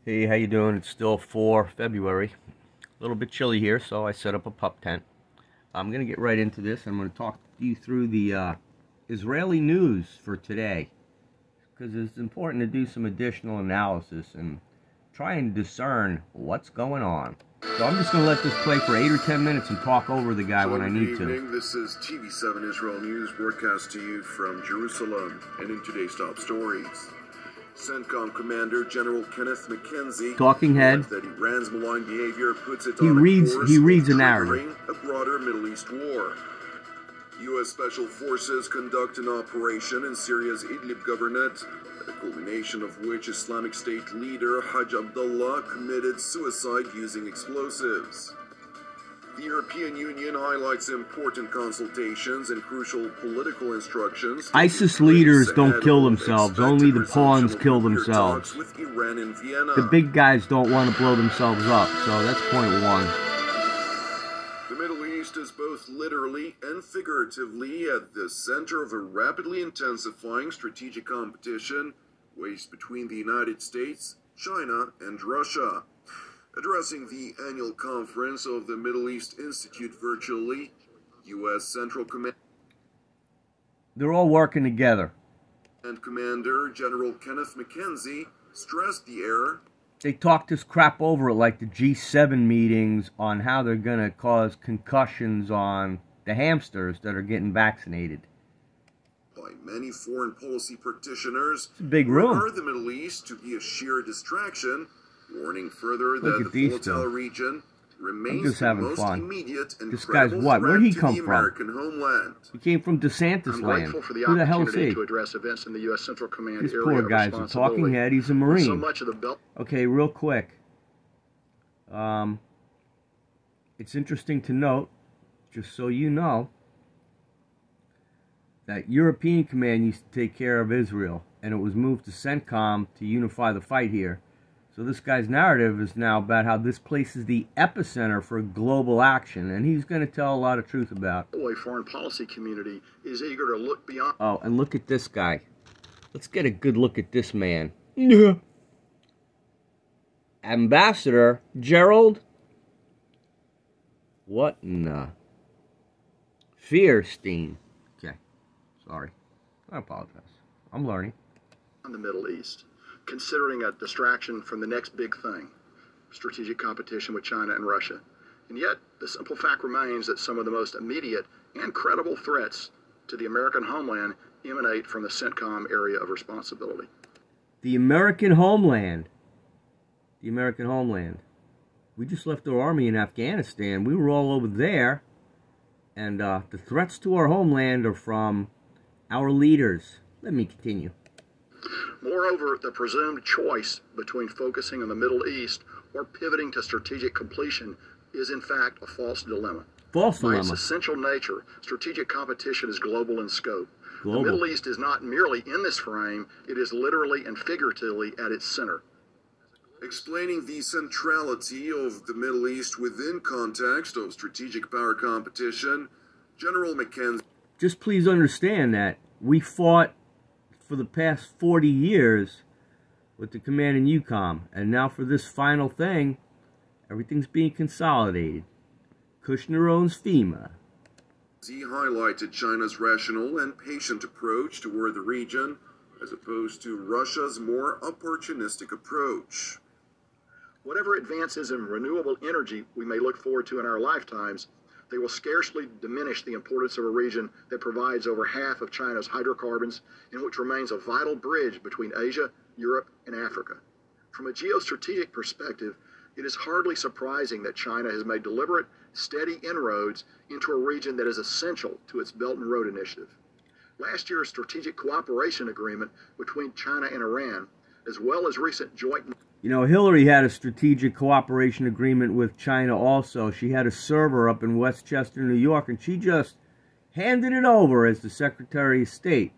Hey, how you doing? It's still 4 February. A little bit chilly here, so I set up a pup tent. I'm going to get right into this. I'm going to talk you through the Israeli news for today, because it's important to do some additional analysis and try and discern what's going on. So I'm just going to let this play for 8 or 10 minutes and talk over the guy when I need to. This is TV7 Israel News, broadcast to you from Jerusalem. And in today's top stories, CENTCOM Commander General Kenneth McKenzie, talking head, that Iran's malign behavior puts it he on reads a narrative. A broader Middle East war. U.S. Special Forces conduct an operation in Syria's Idlib governorate, at the culmination of which Islamic State leader Hajj Abdullah committed suicide using explosives. The European Union highlights important consultations and crucial political instructions. ISIS leaders don't kill themselves, only the pawns kill themselves. With Iran in Vienna. The big guys don't want to blow themselves up, so that's point one. The Middle East is both literally and figuratively at the center of a rapidly intensifying strategic competition waged between the United States, China, and Russia. Addressing the annual conference of the Middle East Institute virtually, U.S. Central Command... They're all working together. And Commander General Kenneth McKenzie stressed the error. They talk this crap over at like the G7 meetings on how they're going to cause concussions on the hamsters that are getting vaccinated. By many foreign policy practitioners, it's a big room. The Middle East to be a sheer distraction, warning further that the volatile region remains the most immediate and this guy's what? Where'd he come from? American homeland. He came from DeSantis land. Who the hell is he? To address events in the U.S. Central Command this poor guy's a talking head. He's a Marine. So much of the belt. Okay, real quick. It's interesting to note, just so you know, that European Command used to take care of Israel, and it was moved to CENTCOM to unify the fight here. So this guy's narrative is now about how this place is the epicenter for global action, and he's going to tell a lot of truth about. The foreign policy community is eager to look beyond. Oh, and look at this guy. Let's get a good look at this man. Yeah. Ambassador Gerald. What in the Fierstein. Okay, sorry. I apologize. I'm learning. In the Middle East, considering a distraction from the next big thing, strategic competition with China and Russia. And yet, the simple fact remains that some of the most immediate and credible threats to the American homeland emanate from the CENTCOM area of responsibility. The American homeland. The American homeland. We just left our army in Afghanistan. We were all over there. And the threats to our homeland are from our leaders. Let me continue. Moreover, the presumed choice between focusing on the Middle East or pivoting to strategic completion is in fact a false dilemma. False dilemma. By its essential nature, strategic competition is global in scope. Global. The Middle East is not merely in this frame, it is literally and figuratively at its center. Explaining the centrality of the Middle East within context of strategic power competition, General McKenzie... Just please understand that we fought for the past 40 years with the command in EUCOM, and now for this final thing, everything's being consolidated. Kushner owns FEMA. He highlighted China's rational and patient approach toward the region, as opposed to Russia's more opportunistic approach. Whatever advances in renewable energy we may look forward to in our lifetimes, they will scarcely diminish the importance of a region that provides over half of China's hydrocarbons and which remains a vital bridge between Asia, Europe, and Africa. From a geostrategic perspective, it is hardly surprising that China has made deliberate, steady inroads into a region that is essential to its Belt and Road Initiative. Last year's strategic cooperation agreement between China and Iran, as well as recent joint... You know, Hillary had a strategic cooperation agreement with China also. She had a server up in Westchester, New York, and she just handed it over as the Secretary of State.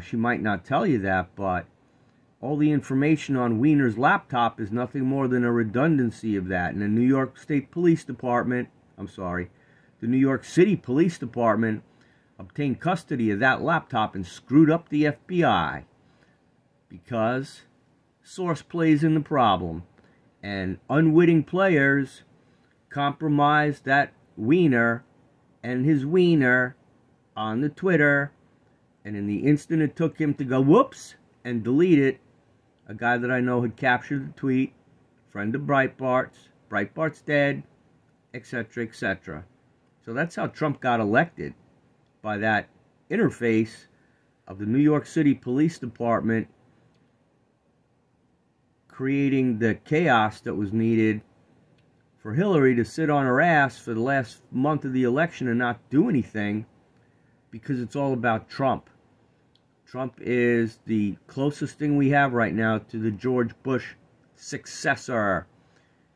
She might not tell you that, but all the information on Wiener's laptop is nothing more than a redundancy of that. And the New York State Police Department, the New York City Police Department obtained custody of that laptop and screwed up the FBI because source plays in the problem. And unwitting players compromised that wiener and his wiener on the Twitter. And in the instant it took him to go whoops and delete it, a guy that I know had captured the tweet, friend of Breitbart's dead, etc., etc. So that's how Trump got elected, by that interface of the New York City Police Department creating the chaos that was needed for Hillary to sit on her ass for the last month of the election and not do anything, because it's all about Trump. Trump is the closest thing we have right now to the George Bush successor.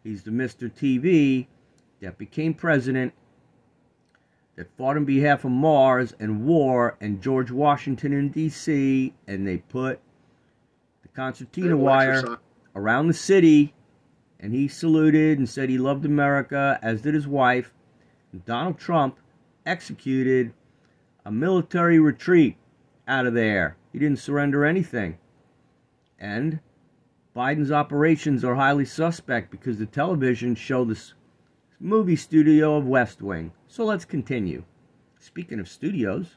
He's the Mr. TV that became president, that fought on behalf of Mars and war and George Washington in D.C., and they put the concertina wire around the city, and he saluted and said he loved America, as did his wife. And Donald Trump executed a military retreat out of there. He didn't surrender anything. And Biden's operations are highly suspect because the television showed this movie studio of West Wing. So let's continue. Speaking of studios,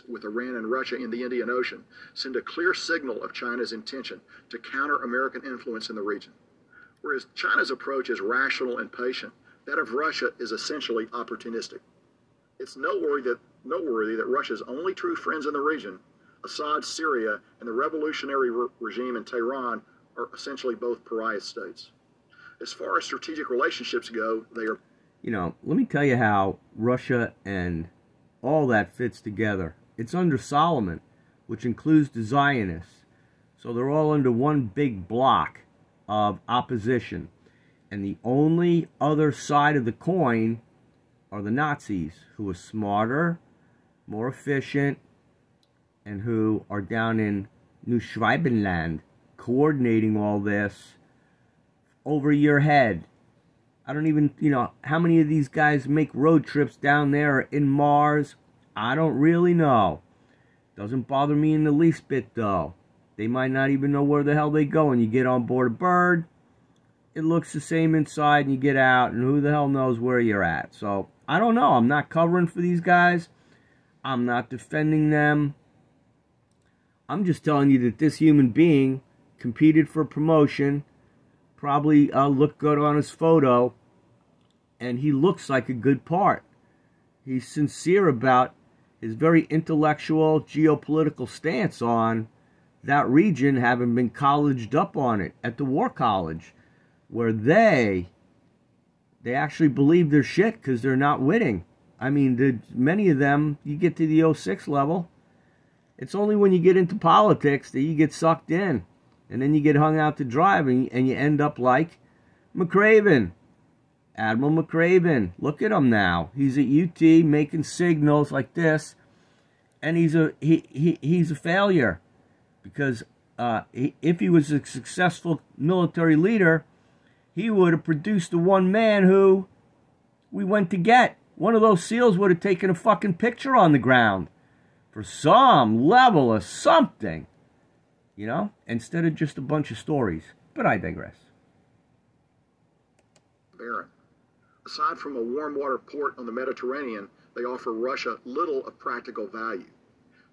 with Iran and Russia in the Indian Ocean send a clear signal of China's intention to counter American influence in the region. Whereas China's approach is rational and patient, that of Russia is essentially opportunistic. It's noteworthy that Russia's only true friends in the region, Assad, Syria, and the revolutionary regime in Tehran, are essentially both pariah states. As far as strategic relationships go, they are... You know, let me tell you how Russia and all that fits together. It's under Solomon, which includes the Zionists. So they're all under one big block of opposition. And the only other side of the coin are the Nazis, who are smarter, more efficient, and who are down in New Schwabenland coordinating all this over your head. I don't even, how many of these guys make road trips down there or in Mars? I don't really know. Doesn't bother me in the least bit, though. They might not even know where the hell they go. And you get on board a bird, it looks the same inside, and you get out, and who the hell knows where you're at. So, I don't know. I'm not covering for these guys. I'm not defending them. I'm just telling you that this human being competed for promotion, probably looked good on his photo, and he looks like a good part. He's sincere about his very intellectual geopolitical stance on that region, having been colleged up on it at the War College, where they actually believe their shit because they're not winning. I mean, many of them, you get to the 06 level, it's only when you get into politics that you get sucked in. And then you get hung out to dry, and you end up like McRaven. Admiral McRaven. Look at him now. He's at UT making signals like this. And he's a failure. Because if he was a successful military leader, he would have produced the one man who we went to get. One of those SEALs would have taken a fucking picture on the ground for some level of something. Instead of just a bunch of stories. But I digress. Barren. Aside from a warm water port on the Mediterranean, they offer Russia little of practical value.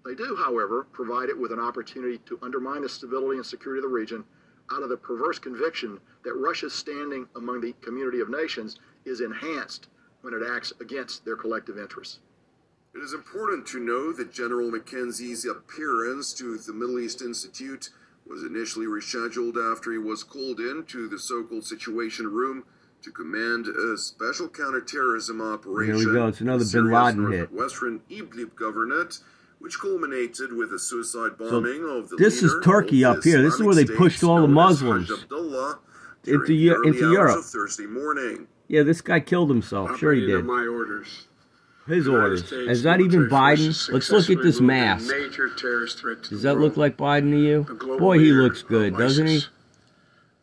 They do, however, provide it with an opportunity to undermine the stability and security of the region out of the perverse conviction that Russia's standing among the community of nations is enhanced when it acts against their collective interests. It is important to know that General Mackenzie's appearance to the Middle East Institute was initially rescheduled after he was called into the so-called Situation Room to command a special counterterrorism operation. Here we go. It's another Bin Laden hit. Western Idlib governorate, which culminated with a suicide bombing of the this leader is Turkey of up here. This is where they pushed all the Muslims into Europe. Thursday morning. Yeah, this guy killed himself. Sure he did. My orders. His orders. Is that even Biden? Let's look at this mask. Does that look like Biden to you? Boy, he looks good, doesn't he?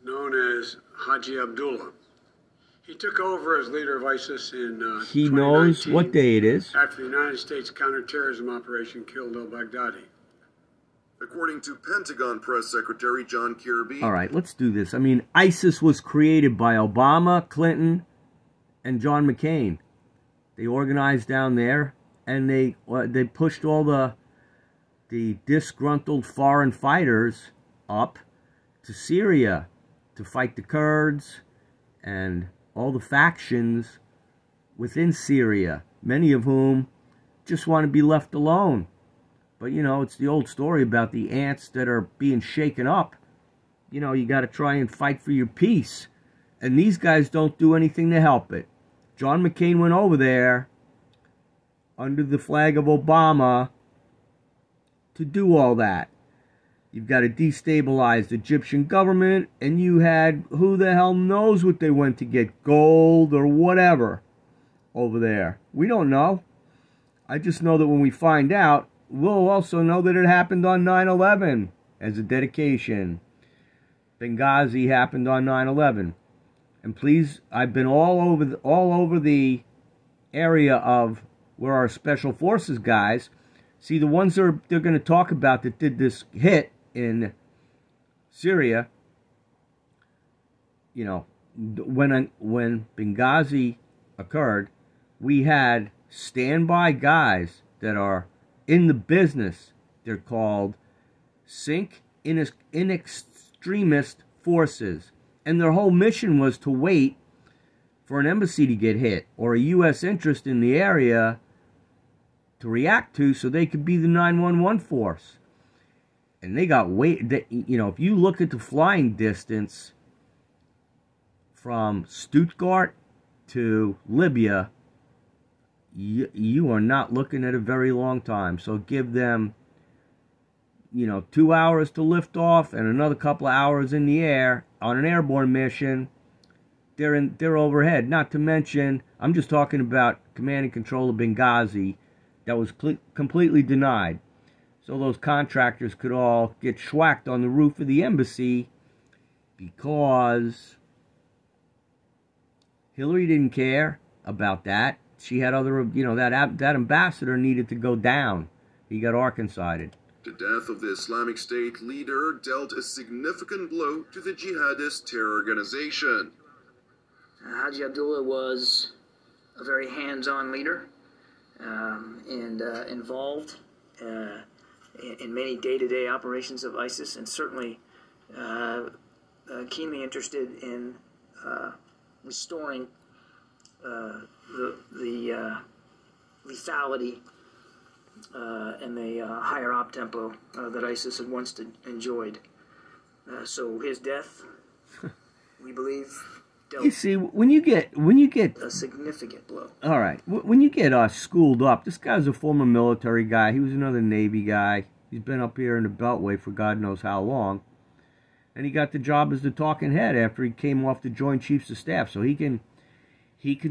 Known as Haji Abdullah. He took over as leader of ISIS in He knows what day it is. After the United States counterterrorism operation killed al-Baghdadi. According to Pentagon Press Secretary John Kirby. All right, let's do this. I mean, ISIS was created by Obama, Clinton, and John McCain. They organized down there, and they pushed all the disgruntled foreign fighters up to Syria to fight the Kurds and all the factions within Syria, many of whom just want to be left alone. But, you know, it's the old story about the ants that are being shaken up. You know, you got to try and fight for your peace. And these guys don't do anything to help it. John McCain went over there under the flag of Obama to do all that. You've got to destabilize the Egyptian government, and you had, who the hell knows what they went to get, gold or whatever over there. We don't know. I just know that when we find out, we'll also know that it happened on 9/11 as a dedication. Benghazi happened on 9/11. And please, I've been all over the area of where our special forces guys, see, the ones they're going to talk about that did this hit in Syria, you know, when Benghazi occurred, we had standby guys that are in the business. They're called Sink in Extremist Forces. And their whole mission was to wait for an embassy to get hit or a U.S. interest in the area to react to, so they could be the 911 force. And they got you know, if you look at the flying distance from Stuttgart to Libya, you are not looking at a very long time. So give them, you know, 2 hours to lift off and another couple of hours in the air on an airborne mission. They're overhead. Not to mention, I'm just talking about command and control of Benghazi that was completely denied. So those contractors could all get schwacked on the roof of the embassy because Hillary didn't care about that. She had other, you know, that ambassador needed to go down. He got Arkancided. The death of the Islamic State leader dealt a significant blow to the jihadist terror organization. Haji Abdullah was a very hands-on leader and involved in many day-to-day operations of ISIS, and certainly keenly interested in restoring the lethality and the higher op tempo that ISIS had once enjoyed. So his death, we believe, you see, when you get a significant blow. All right, when you get schooled up, this guy's a former military guy. He was another Navy guy. He's been up here in the Beltway for God knows how long, and he got the job as the talking head after he came off the Joint Chiefs of Staff. So he can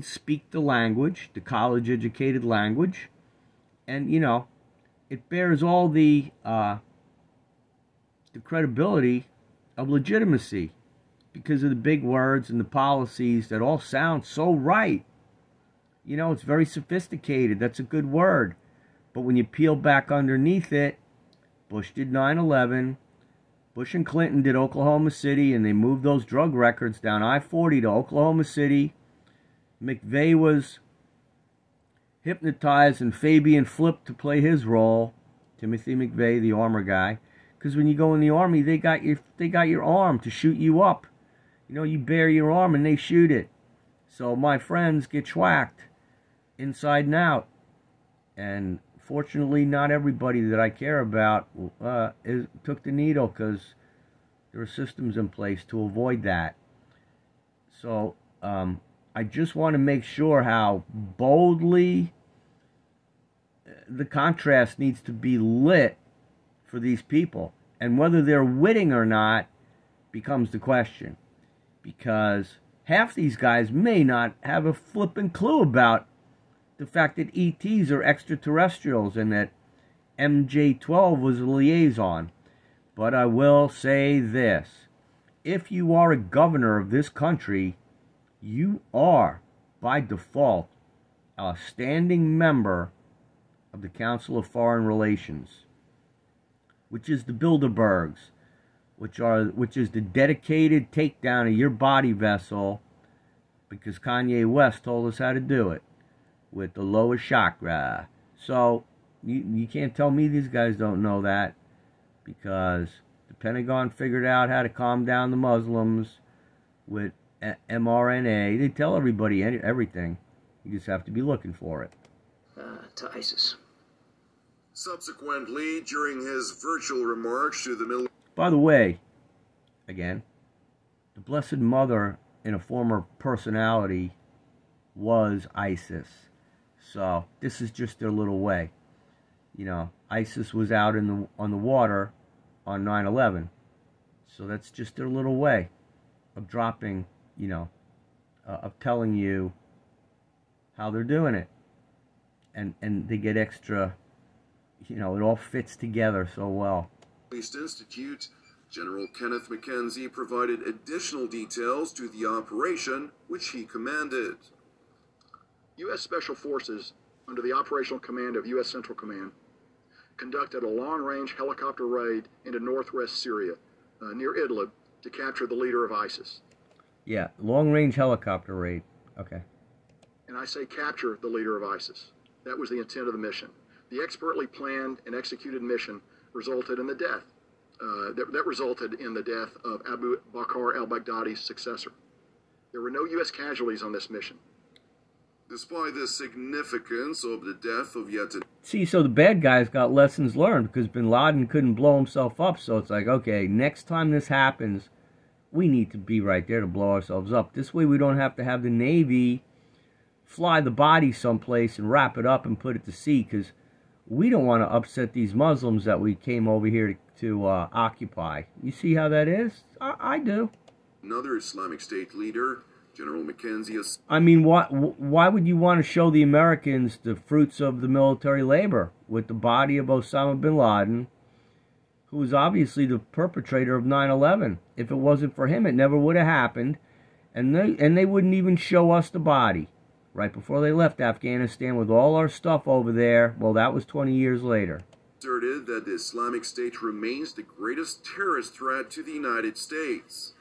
speak the language, the college-educated language, and you know, it bears all the credibility of legitimacy, because of the big words and the policies that all sound so right. You know, it's very sophisticated. That's a good word. But when you peel back underneath it, Bush did 9/11. Bush and Clinton did Oklahoma City, and they moved those drug records down I-40 to Oklahoma City. McVeigh was hypnotized, and Fabian flipped to play his role. Timothy McVeigh, the armor guy. Because when you go in the Army, they got your arm to shoot you up. You know, you bare your arm and they shoot it. So my friends get schwacked inside and out. And fortunately, not everybody that I care about took the needle, because there are systems in place to avoid that. So I just want to make sure how boldly the contrast needs to be lit for these people. And whether they're witting or not becomes the question. Because half these guys may not have a flippin' clue about the fact that ETs are extraterrestrials and that MJ-12 was a liaison. But I will say this. If you are a governor of this country, you are, by default, a standing member of the Council of Foreign Relations, which is the Bilderbergs, which is the dedicated takedown of your body vessel, because Kanye West told us how to do it with the lowest chakra. So you can't tell me these guys don't know that, because the Pentagon figured out how to calm down the Muslims with mRNA. They tell everybody everything. You just have to be looking for it. To ISIS. Subsequently, during his virtual remarks to the Middle By the way, again, the Blessed Mother in a former personality was ISIS. So this is just their little way. You know, ISIS was out on the water on 9/11. So that's just their little way of dropping, you know, of telling you how they're doing it. And they get extra, you know, it all fits together so well. East Institute, General Kenneth Mackenzie provided additional details to the operation, which he commanded. U.S. Special Forces, under the operational command of U.S. Central Command, conducted a long-range helicopter raid into northwest Syria, near Idlib, to capture the leader of ISIS. Yeah, long-range helicopter raid. Okay. And I say capture the leader of ISIS. That was the intent of the mission. The expertly planned and executed mission resulted in the death. That resulted in the death of Abu Bakr al-Baghdadi's successor. There were no U.S. casualties on this mission. Despite the significance of the death of yet another... See, so the bad guys got lessons learned, because bin Laden couldn't blow himself up. So it's like, okay, next time this happens, we need to be right there to blow ourselves up. This way we don't have to have the Navy fly the body someplace and wrap it up and put it to sea, because we don't want to upset these Muslims that we came over here to occupy. You see how that is? I do. Another Islamic State leader, General Mackenzie... I mean, why would you want to show the Americans the fruits of the military labor with the body of Osama bin Laden, who was obviously the perpetrator of 9/11? If it wasn't for him, it never would have happened, and they wouldn't even show us the body. Right before they left Afghanistan with all our stuff over there. Well, that was 20 years later. Asserted that the Islamic State remains the greatest terrorist threat to the United States.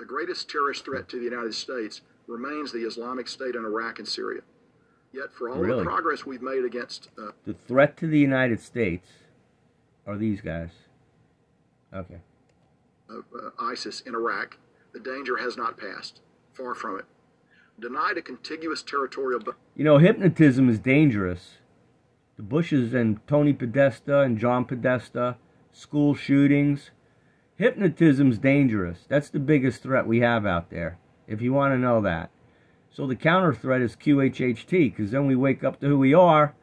The greatest terrorist threat to the United States remains the Islamic State in Iraq and Syria. Yet for all the progress we've made against... the threat to the United States are these guys. Okay. ISIS in Iraq, the danger has not passed. Far from it. Denied a contiguous territorial... You know, hypnotism is dangerous. The Bushes and Tony Podesta and John Podesta, school shootings. Hypnotism's dangerous. That's the biggest threat we have out there, if you want to know that. So the counter threat is QHHT, because then we wake up to who we are,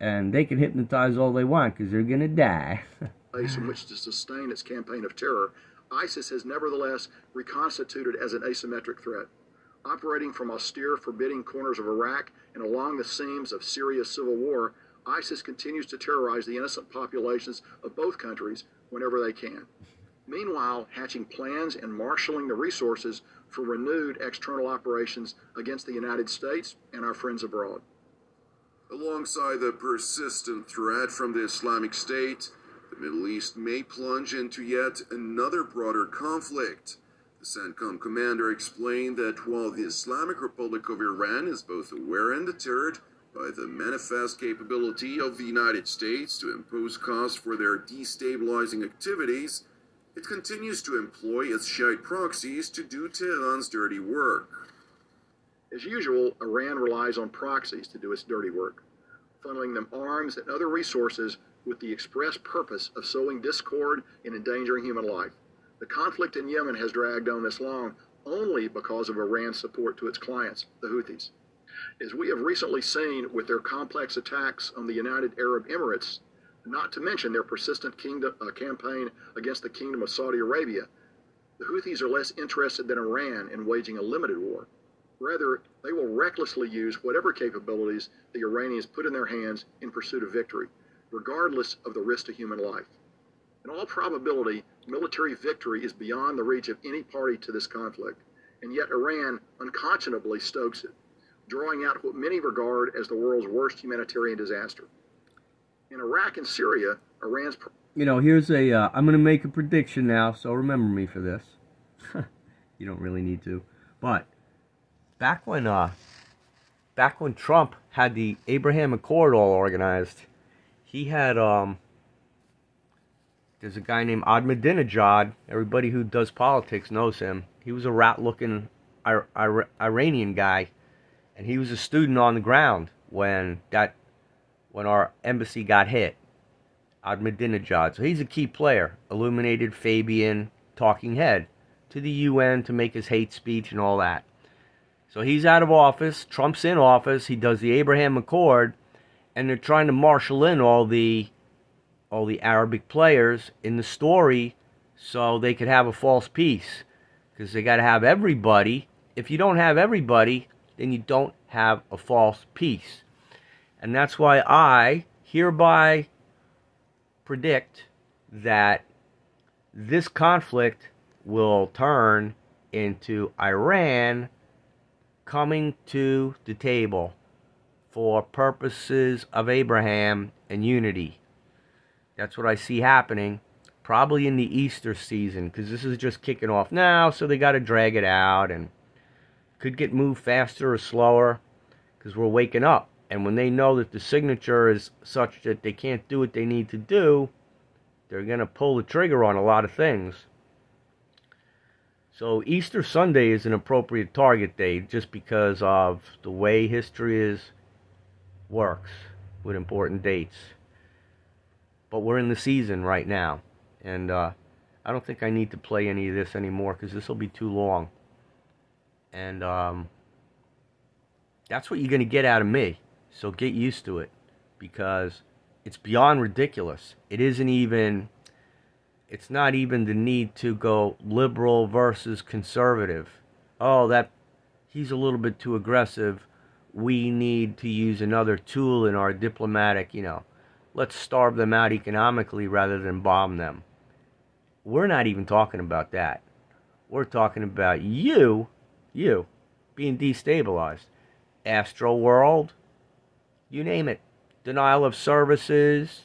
and they can hypnotize all they want, because they're going to die. Place in which to sustain its campaign of terror, ISIS has nevertheless reconstituted as an asymmetric threat. Operating from austere, forbidding corners of Iraq and along the seams of Syria's civil war, ISIS continues to terrorize the innocent populations of both countries whenever they can. Meanwhile, hatching plans and marshaling the resources for renewed external operations against the United States and our friends abroad. Alongside the persistent threat from the Islamic State, the Middle East may plunge into yet another broader conflict. The CENTCOM commander explained that while the Islamic Republic of Iran is both aware and deterred by the manifest capability of the United States to impose costs for their destabilizing activities, it continues to employ its Shiite proxies to do Tehran's dirty work. As usual, Iran relies on proxies to do its dirty work, funneling them arms and other resources with the express purpose of sowing discord and endangering human life. The conflict in Yemen has dragged on this long only because of Iran's support to its clients, the Houthis. As we have recently seen with their complex attacks on the United Arab Emirates, not to mention their persistent campaign against the Kingdom of Saudi Arabia, the Houthis are less interested than Iran in waging a limited war. Rather, they will recklessly use whatever capabilities the Iranians put in their hands in pursuit of victory, regardless of the risk to human life. In all probability, military victory is beyond the reach of any party to this conflict, and yet Iran unconscionably stokes it, drawing out what many regard as the world's worst humanitarian disaster. In Iraq and Syria, Iran's Here's I'm going to make a prediction now, so remember me for this. You don't really need to. But back when Trump had the Abraham Accord all organized, he had, there's a guy named Ahmadinejad. Everybody who does politics knows him. He was a rat-looking Iranian guy, and he was a student on the ground when our embassy got hit. Ahmadinejad. So he's a key player. Illuminated Fabian, talking head to the UN to make his hate speech and all that. So he's out of office. Trump's in office. He does the Abraham Accord, and they're trying to marshal in all the Arabic players in the story so they could have a false peace, because they got to have everybody. If you don't have everybody, then you don't have a false peace. And that's why I hereby predict that this conflict will turn into Iran coming to the table for purposes of Abraham and unity. That's what I see happening, probably in the Easter season, because this is just kicking off now, so they got to drag it out, and could get moved faster or slower, because we're waking up. And when they know that the signature is such that they can't do what they need to do, they're going to pull the trigger on a lot of things. So Easter Sunday is an appropriate target date just because of the way history works with important dates. But we're in the season right now. And I don't think I need to play any of this anymore because this will be too long. And that's what you're going to get out of me. So get used to it, because it's beyond ridiculous. It's not even the need to go liberal versus conservative. Oh, he's a little bit too aggressive. We need to use another tool in our diplomatic, let's starve them out economically rather than bomb them. We're not even talking about that. We're talking about you being destabilized. Astro World, you name it. Denial of services,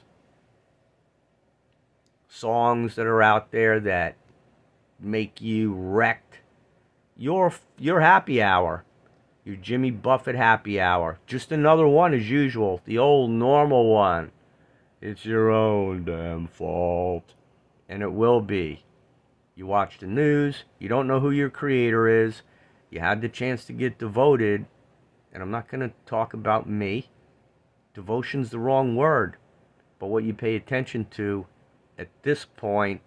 songs that are out there that make you wrecked. Your happy hour, your Jimmy Buffett happy hour. Just another one as usual, the old normal one. It's your own damn fault. And it will be. You watch the news, you don't know who your creator is, you had the chance to get devoted, and I'm not going to talk about me. Devotion's the wrong word, but what you pay attention to at this point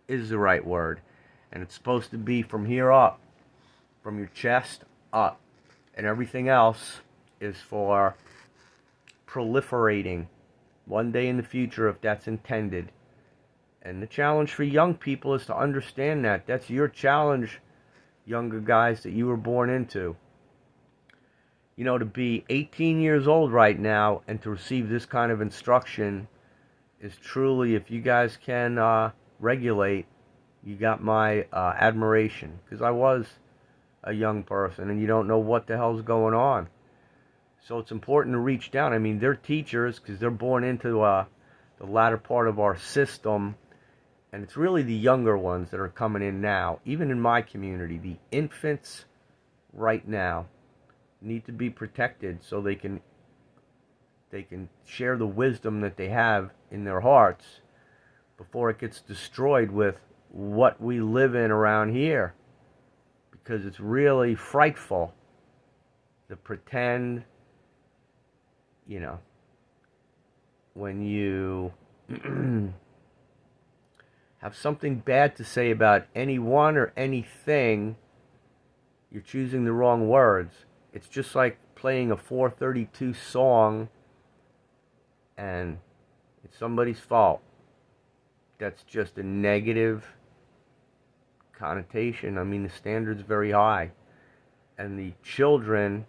is the right word. And it's supposed to be from here up, from your chest up. And everything else is for proliferating one day in the future, if that's intended. And the challenge for young people is to understand that. That's your challenge, younger guys, that you were born into. To be 18 years old right now and to receive this kind of instruction is truly, if you guys can regulate, you got my admiration. Because I was a young person and you don't know what the hell's going on. So it's important to reach down. I mean, they're teachers because they're born into the latter part of our system. And it's really the younger ones that are coming in now. Even in my community, the infants right now need to be protected so they can share the wisdom that they have in their hearts before it gets destroyed with what we live in around here. Because it's really frightful. The pretend, when you have something bad to say about anyone or anything, you're choosing the wrong words. It's just like playing a 432 song and it's somebody's fault. That's just a negative connotation. I mean, the standard's very high. And the children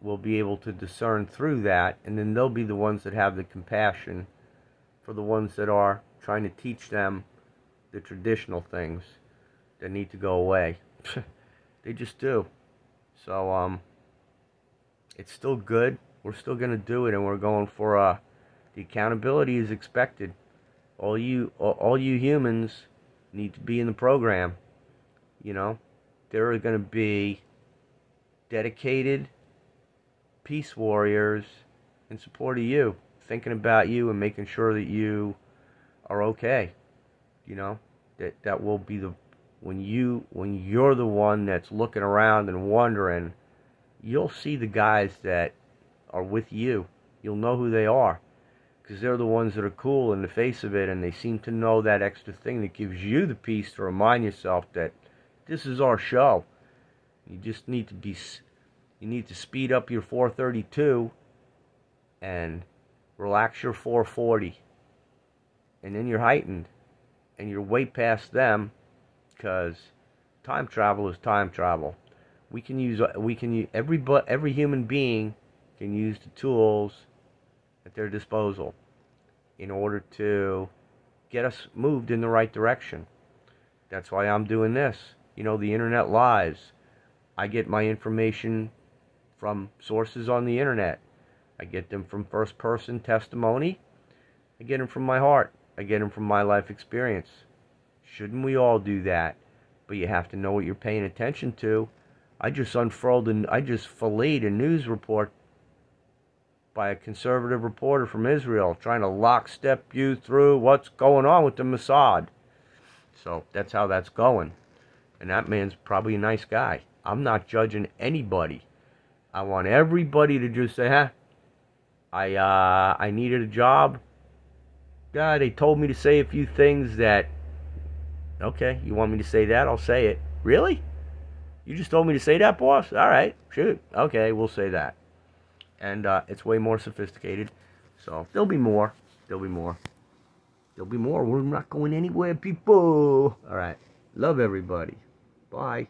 will be able to discern through that, and then they'll be the ones that have the compassion for the ones that are trying to teach them the traditional things that need to go away. They just do. So, it's still good. We're still going to do it, and we're going for the accountability is expected. all you humans need to be in the program. You know, there are going to be dedicated peace warriors in support of you, thinking about you and making sure that you are okay. You know, that will be the when you're the one that's looking around and wondering, you'll see the guys that are with you. You'll know who they are, because they're the ones that are cool in the face of it, and they seem to know that extra thing that gives you the peace to remind yourself that this is our show. You just need to speed up your 432 and relax your 440, and then you're heightened, and you're way past them, because time travel is time travel. Every human being can use the tools at their disposal in order to get us moved in the right direction. That's why I'm doing this. You know, the internet lies. I get my information from sources on the internet. I get them from first-person testimony. I get them from my heart. I get them from my life experience. Shouldn't we all do that? But you have to know what you're paying attention to. I just filleted a news report by a conservative reporter from Israel, trying to lockstep you through what's going on with the Mossad. So that's how that's going. And that man's probably a nice guy. I'm not judging anybody. I want everybody to just say, huh, I needed a job. God, they told me to say a few things that, okay, you want me to say that? I'll say it. Really? You just told me to say that, boss? All right, shoot. Okay, we'll say that. And it's way more sophisticated. So there'll be more. There'll be more. There'll be more. We're not going anywhere, people. All right. Love everybody. Bye.